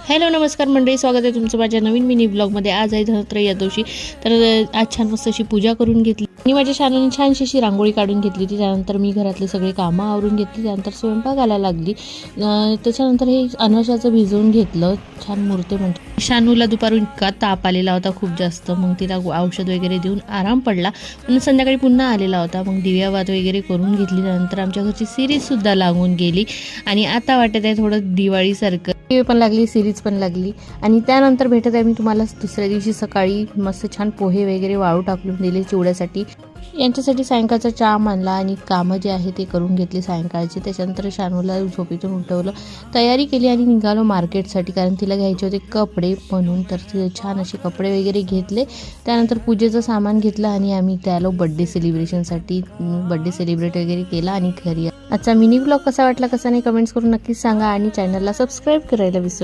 Hello नमस्कार मंडळी, स्वागत आहे तुमचं माझ्या नवीन मिनी ब्लॉगमध्ये। आज आहे धनत्रयोदशी, तर आज छान मस्त अशी पूजा करून घेतली आणि माझ्या शानूने छानशी अशी रांगोळी काढून घेतली होती। त्यानंतर मी घरातले सगळे कामं आवरून घेतली, त्यानंतर स्वयंपाकाला लागली। त्याच्यानंतर हे अनवशाचं भिजवून घेतलं, छान मुरते म्हणते। शानूला दुपारून इतका ताप आलेला होता खूप जास्त, मग तिला औषध वगैरे देऊन आराम पडला। पण संध्याकाळी पुन्हा आलेला होता, मग दिव्यावात वगैरे करून घेतली। त्यानंतर आमच्या घरची सिरीजसुद्धा लागून गेली आणि आता वाटत आहे थोडं दिवाळीसारखं। टीव्ही पण लागली, सिरीज पण लागली आणि त्यानंतर भेटत आहे मी तुम्हाला दुसऱ्या दिवशी सकाळी मस्त छान पोहे वगैरे वाळू टाकून दिले चिवड्यासाठी। यांच्यासाठी सायंकाळचा चहा मांडला आणि कामं जे आहे ते करून घेतली सायंकाळची। त्याच्यानंतर शानूला झोपेतून उठवलं, तयारी केली आणि निघालो मार्केटसाठी, कारण तिला घ्यायचे होते कपडे म्हणून। तर छान असे कपडे वगैरे घेतले, त्यानंतर पूजेचं सामान घेतलं आणि आम्ही त्याला बड्डे सेलिब्रेशनसाठी बड्डे सेलिब्रेट वगैरे केला आणि घरी। आजचा मिनी ब्लॉग कसा वाटला कसा नाही कमेंट्स करून नक्कीच सांगा आणि चॅनलला सबस्क्राईब करायला विसरू